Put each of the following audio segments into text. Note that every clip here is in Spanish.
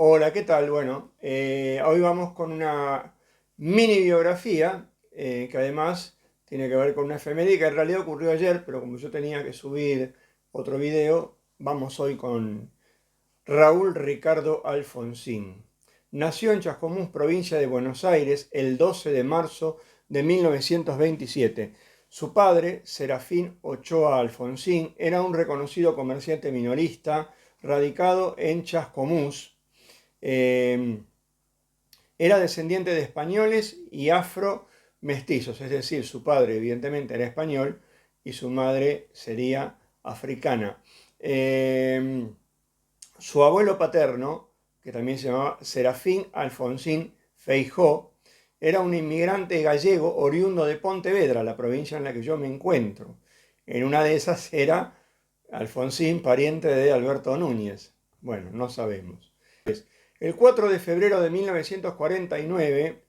Hola, ¿qué tal? Bueno, hoy vamos con una mini biografía que además tiene que ver con una efeméride que en realidad ocurrió ayer, pero como yo tenía que subir otro video, vamos hoy con Raúl Ricardo Alfonsín. Nació en Chascomús, provincia de Buenos Aires, el 12 de marzo de 1927. Su padre, Serafín Ochoa Alfonsín, era un reconocido comerciante minorista radicado en Chascomús. Eh, Era descendiente de españoles y afro-mestizos, es decir, su padre evidentemente era español y su madre sería africana. Eh, Su abuelo paterno, que también se llamaba Serafín Alfonsín Feijó, era un inmigrante gallego oriundo de Pontevedra, la provincia en la que yo me encuentro. En una de esas era Alfonsín, pariente de Alberto Núñez. Bueno, no sabemos. El 4 de febrero de 1949,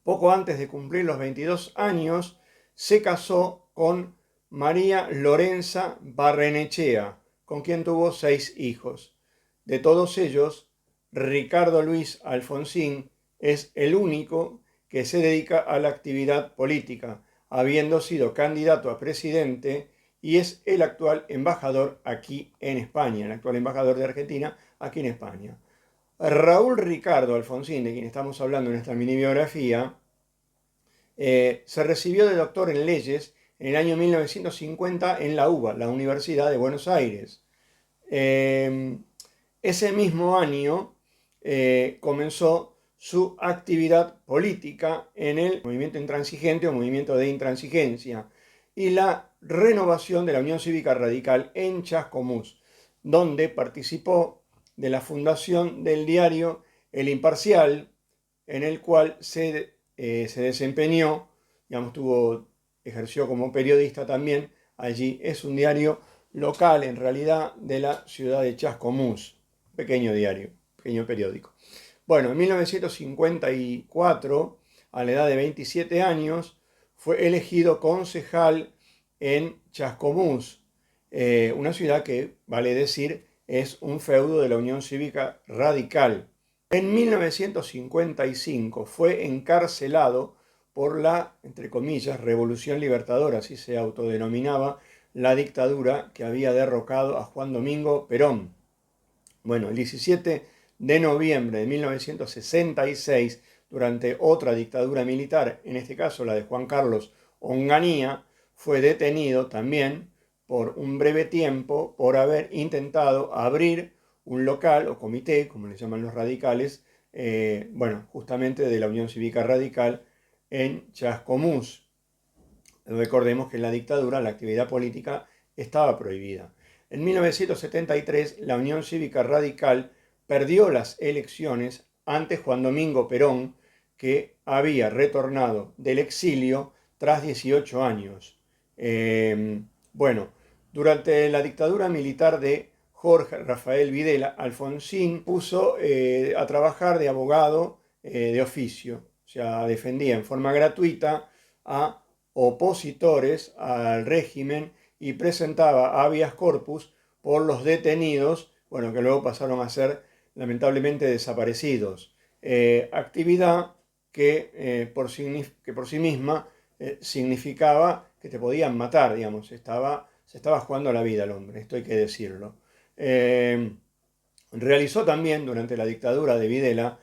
poco antes de cumplir los 22 años, se casó con María Lorenza Barrenechea, con quien tuvo 6 hijos. De todos ellos, Ricardo Luis Alfonsín es el único que se dedica a la actividad política, habiendo sido candidato a presidente y es el actual embajador aquí en España, el actual embajador de Argentina aquí en España. Raúl Ricardo Alfonsín, de quien estamos hablando en esta mini biografía, se recibió de doctor en leyes en el año 1950 en la UBA, la Universidad de Buenos Aires. Ese mismo año comenzó su actividad política en el movimiento intransigente o movimiento de intransigencia y la renovación de la Unión Cívica Radical en Chascomús, donde participó de la fundación del diario El Imparcial, en el cual se desempeñó, digamos, ejerció como periodista también allí. Es un diario local, en realidad, de la ciudad de Chascomús, pequeño diario, pequeño periódico. Bueno, en 1954, a la edad de 27 años, fue elegido concejal en Chascomús, una ciudad que, vale decir, es un feudo de la Unión Cívica Radical. En 1955 fue encarcelado por la, entre comillas, Revolución Libertadora, así se autodenominaba la dictadura que había derrocado a Juan Domingo Perón. Bueno, el 17 de noviembre de 1966, durante otra dictadura militar, en este caso la de Juan Carlos Onganía, fue detenido también por un breve tiempo por haber intentado abrir un local o comité, como le llaman los radicales, bueno, justamente de la Unión Cívica Radical en Chascomús. Recordemos que en la dictadura la actividad política estaba prohibida. En 1973 la Unión Cívica Radical perdió las elecciones ante Juan Domingo Perón, que había retornado del exilio tras 18 años. Bueno, durante la dictadura militar de Jorge Rafael Videla, Alfonsín puso a trabajar de abogado de oficio, o sea, defendía en forma gratuita a opositores al régimen y presentaba habeas corpus por los detenidos, bueno, que luego pasaron a ser lamentablemente desaparecidos. Actividad que por sí misma significaba que te podían matar, digamos, se estaba jugando la vida el hombre, esto hay que decirlo. Realizó también durante la dictadura de Videla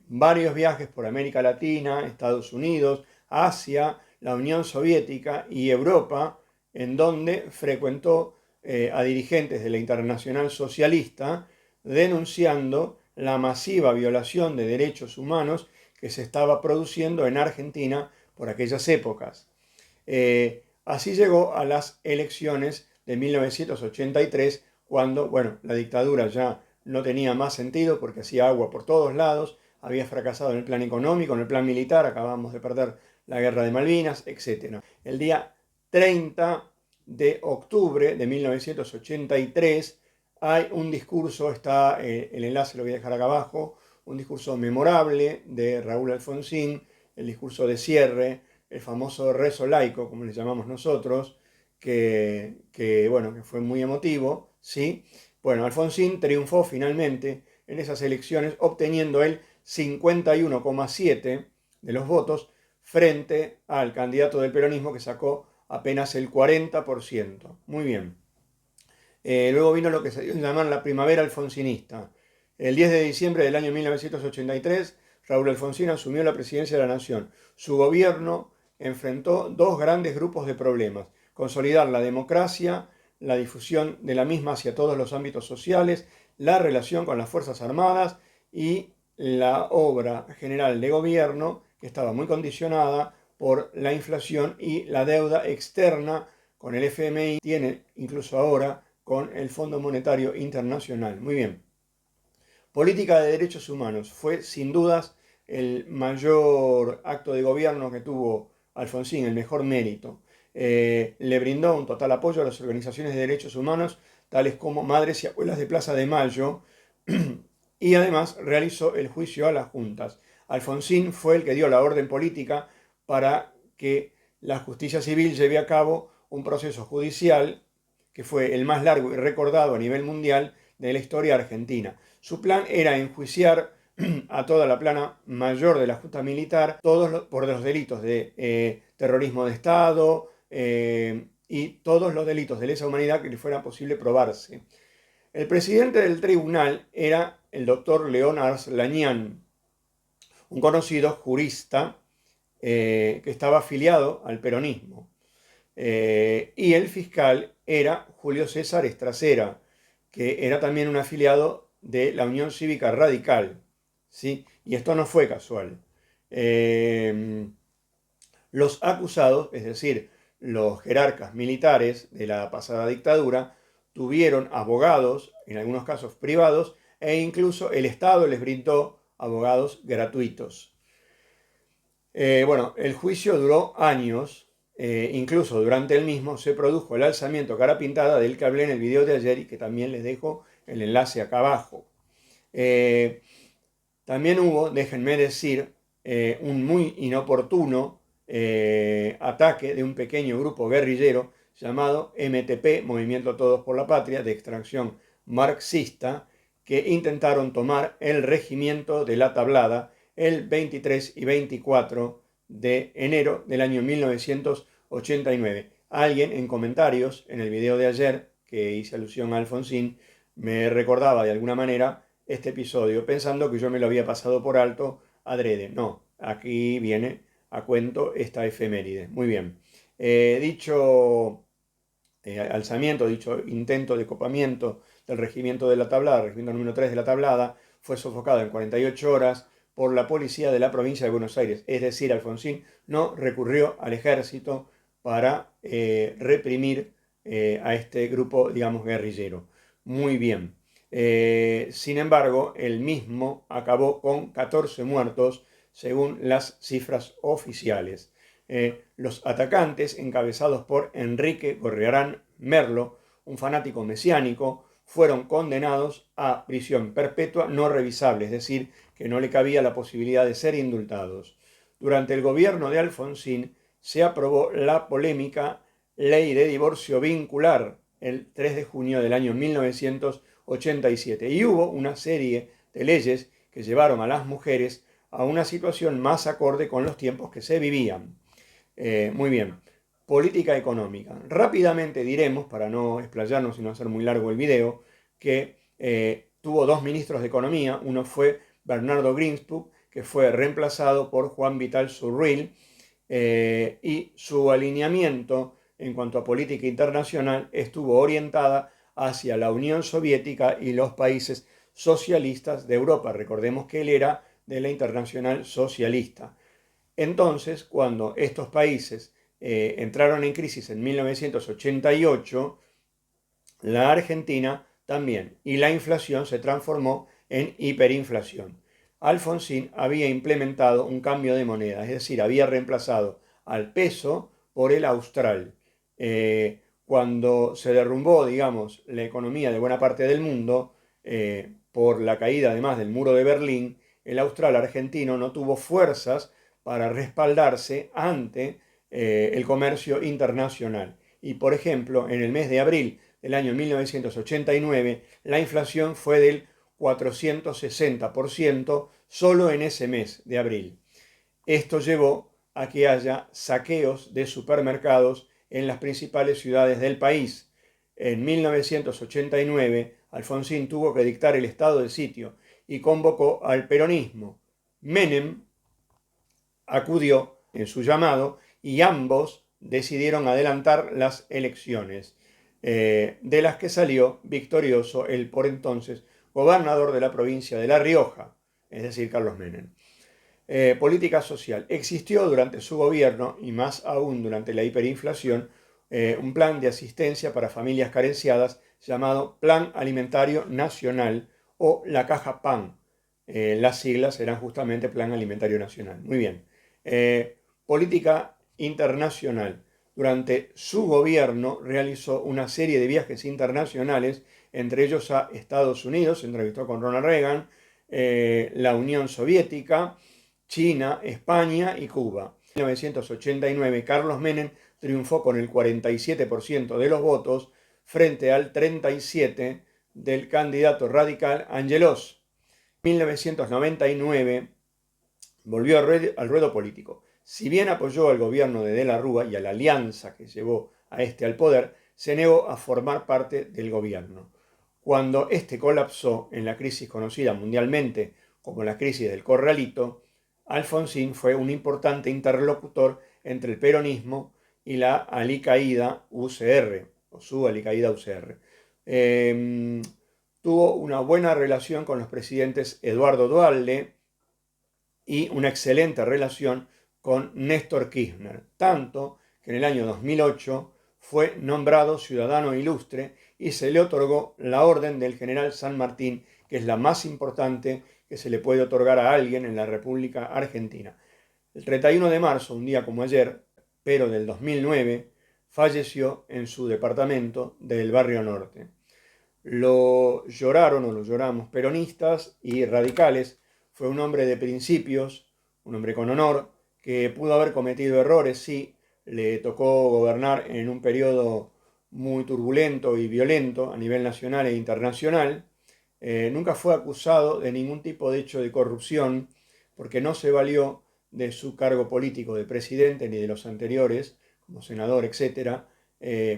varios viajes por América Latina, Estados Unidos, Asia, la Unión Soviética y Europa, en donde frecuentó a dirigentes de la Internacional Socialista, denunciando la masiva violación de derechos humanos que se estaba produciendo en Argentina por aquellas épocas. Así llegó a las elecciones de 1983, cuando, bueno, la dictadura ya no tenía más sentido porque hacía agua por todos lados, había fracasado en el plan económico, en el plan militar, acabamos de perder la guerra de Malvinas, etc. El día 30 de octubre de 1983 hay un discurso, está el enlace lo voy a dejar acá abajo, un discurso memorable de Raúl Alfonsín, el discurso de cierre, el famoso rezo laico, como le llamamos nosotros, bueno, que fue muy emotivo, ¿sí? Bueno, Alfonsín triunfó finalmente en esas elecciones, obteniendo el 51,7% de los votos frente al candidato del peronismo que sacó apenas el 40%. Muy bien. Luego vino lo que se dio a llamar la primavera alfonsinista. El 10 de diciembre del año 1983, Raúl Alfonsín asumió la presidencia de la Nación. Su gobierno enfrentó dos grandes grupos de problemas: consolidar la democracia, la difusión de la misma hacia todos los ámbitos sociales, la relación con las Fuerzas Armadas y la obra general de gobierno, que estaba muy condicionada por la inflación y la deuda externa con el FMI, tiene incluso ahora con el Fondo Monetario Internacional. Muy bien. Política de derechos humanos fue sin dudas el mayor acto de gobierno que tuvo Alfonsín, el mejor mérito. Le brindó un total apoyo a las organizaciones de derechos humanos, tales como Madres y Abuelas de Plaza de Mayo, y además realizó el juicio a las juntas. Alfonsín fue el que dio la orden política para que la justicia civil lleve a cabo un proceso judicial que fue el más largo y recordado a nivel mundial de la historia argentina. Su plan era enjuiciar a toda la plana mayor de la Junta Militar, todos por los delitos de terrorismo de Estado y todos los delitos de lesa humanidad que le fuera posible probarse. El presidente del tribunal era el doctor León Arslanian, un conocido jurista que estaba afiliado al peronismo. Y el fiscal era Julio César Estracera, que era también un afiliado de la Unión Cívica Radical, ¿sí? Y esto no fue casual. Los acusados, es decir, los jerarcas militares de la pasada dictadura, tuvieron abogados, en algunos casos privados, e incluso el Estado les brindó abogados gratuitos. Bueno, el juicio duró años. Incluso durante el mismo se produjo el alzamiento cara pintada del que hablé en el video de ayer y que también les dejo el enlace acá abajo. También hubo, déjenme decir, un muy inoportuno ataque de un pequeño grupo guerrillero llamado MTP, Movimiento Todos por la Patria, de extracción marxista, que intentaron tomar el regimiento de La Tablada el 23 y 24 de enero del año 1989. Alguien en comentarios en el video de ayer, que hice alusión a Alfonsín, me recordaba de alguna manera este episodio, pensando que yo me lo había pasado por alto adrede. No, aquí viene a cuento esta efeméride. Muy bien. Dicho alzamiento, dicho intento de copamiento del regimiento de La Tablada, regimiento número 3 de La Tablada, fue sofocado en 48 horas por la policía de la provincia de Buenos Aires. Es decir, Alfonsín no recurrió al ejército para reprimir a este grupo, digamos, guerrillero. Muy bien. Sin embargo, el mismo acabó con 14 muertos, según las cifras oficiales. Los atacantes, encabezados por Enrique Gorriarán Merlo, un fanático mesiánico, fueron condenados a prisión perpetua no revisable, es decir, que no le cabía la posibilidad de ser indultados. Durante el gobierno de Alfonsín se aprobó la polémica Ley de Divorcio Vincular el 3 de junio del año 1987 y hubo una serie de leyes que llevaron a las mujeres a una situación más acorde con los tiempos que se vivían. Muy bien. Política económica. Rápidamente diremos, para no explayarnos y no hacer muy largo el video, que tuvo dos ministros de Economía. Uno fue Bernardo Greenspoon, que fue reemplazado por Juan Vital Surril, y su alineamiento en cuanto a política internacional estuvo orientada hacia la Unión Soviética y los países socialistas de Europa. Recordemos que él era de la Internacional Socialista. Entonces, cuando estos países entraron en crisis en 1988, la Argentina también, y la inflación se transformó en hiperinflación. Alfonsín había implementado un cambio de moneda, es decir, había reemplazado al peso por el austral. Cuando se derrumbó, digamos, la economía de buena parte del mundo, por la caída además del muro de Berlín, el austral argentino no tuvo fuerzas para respaldarse ante el comercio internacional. Y, por ejemplo, en el mes de abril del año 1989, la inflación fue del 460% solo en ese mes de abril. Esto llevó a que haya saqueos de supermercados en las principales ciudades del país. En 1989, Alfonsín tuvo que dictar el estado de sitio y convocó al peronismo. Menem acudió en su llamado y ambos decidieron adelantar las elecciones, de las que salió victorioso el por entonces gobernador de la provincia de La Rioja, es decir, Carlos Menem. Política social. Existió durante su gobierno, y más aún durante la hiperinflación, un plan de asistencia para familias carenciadas llamado Plan Alimentario Nacional o la Caja PAN. Las siglas eran justamente Plan Alimentario Nacional. Muy bien. Política internacional. Durante su gobierno realizó una serie de viajes internacionales, entre ellos a Estados Unidos, se entrevistó con Ronald Reagan, la Unión Soviética, China, España y Cuba. En 1989, Carlos Menem triunfó con el 47% de los votos frente al 37% del candidato radical Angelos. En 1999 volvió al ruedo político. Si bien apoyó al gobierno de la Rúa y a la alianza que llevó a este al poder, se negó a formar parte del gobierno. Cuando este colapsó en la crisis conocida mundialmente como la crisis del Corralito, Alfonsín fue un importante interlocutor entre el peronismo y la alicaída UCR, o su alicaída UCR. Tuvo una buena relación con los presidentes Eduardo Duhalde y una excelente relación con Néstor Kirchner, tanto que en el año 2008 fue nombrado ciudadano ilustre y se le otorgó la Orden del General San Martín, que es la más importante que se le puede otorgar a alguien en la República Argentina. El 31 de marzo, un día como ayer, pero del 2009, falleció en su departamento del Barrio Norte. Lo lloraron o lo lloramos peronistas y radicales. Fue un hombre de principios, un hombre con honor, que pudo haber cometido errores, sí, le tocó gobernar en un periodo muy turbulento y violento a nivel nacional e internacional. Nunca fue acusado de ningún tipo de hecho de corrupción, porque no se valió de su cargo político de presidente ni de los anteriores, como senador, etc.,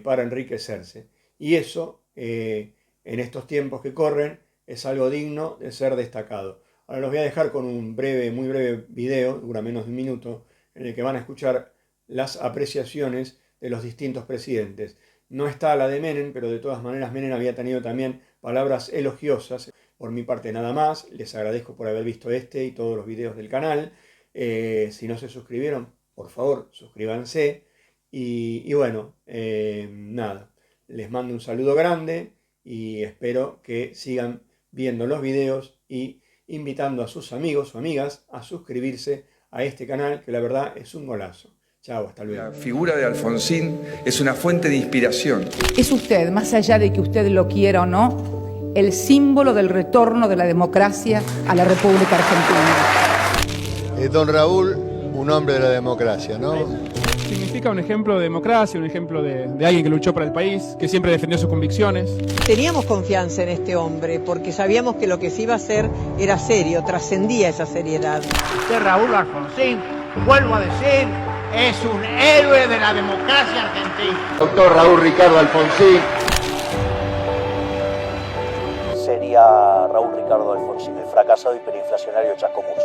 para enriquecerse. Y eso, en estos tiempos que corren, es algo digno de ser destacado. Ahora los voy a dejar con un muy breve video, dura menos de un minuto, en el que van a escuchar las apreciaciones de los distintos presidentes. No está la de Menem, pero de todas maneras Menem había tenido también palabras elogiosas. Por mi parte nada más, les agradezco por haber visto este y todos los videos del canal. Si no se suscribieron, por favor, suscríbanse. Y bueno, nada, les mando un saludo grande y espero que sigan viendo los videos y invitando a sus amigos o amigas a suscribirse a este canal, que la verdad es un golazo. Chao, hasta luego. La figura de Alfonsín es una fuente de inspiración. Es usted, más allá de que usted lo quiera o no, el símbolo del retorno de la democracia a la República Argentina. Don Raúl, un hombre de la democracia, ¿no? Significa un ejemplo de democracia, un ejemplo de alguien que luchó por el país, que siempre defendió sus convicciones. Teníamos confianza en este hombre porque sabíamos que lo que se iba a hacer era serio, trascendía esa seriedad. Usted, Raúl Alfonsín, vuelvo a decir, es un héroe de la democracia argentina. Doctor Raúl Ricardo Alfonsín. Sería Raúl Ricardo Alfonsín, el fracasado hiperinflacionario Chascomús.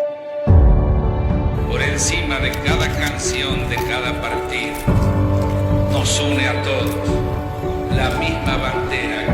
Por encima de cada canción, de cada partido, nos une a todos la misma bandera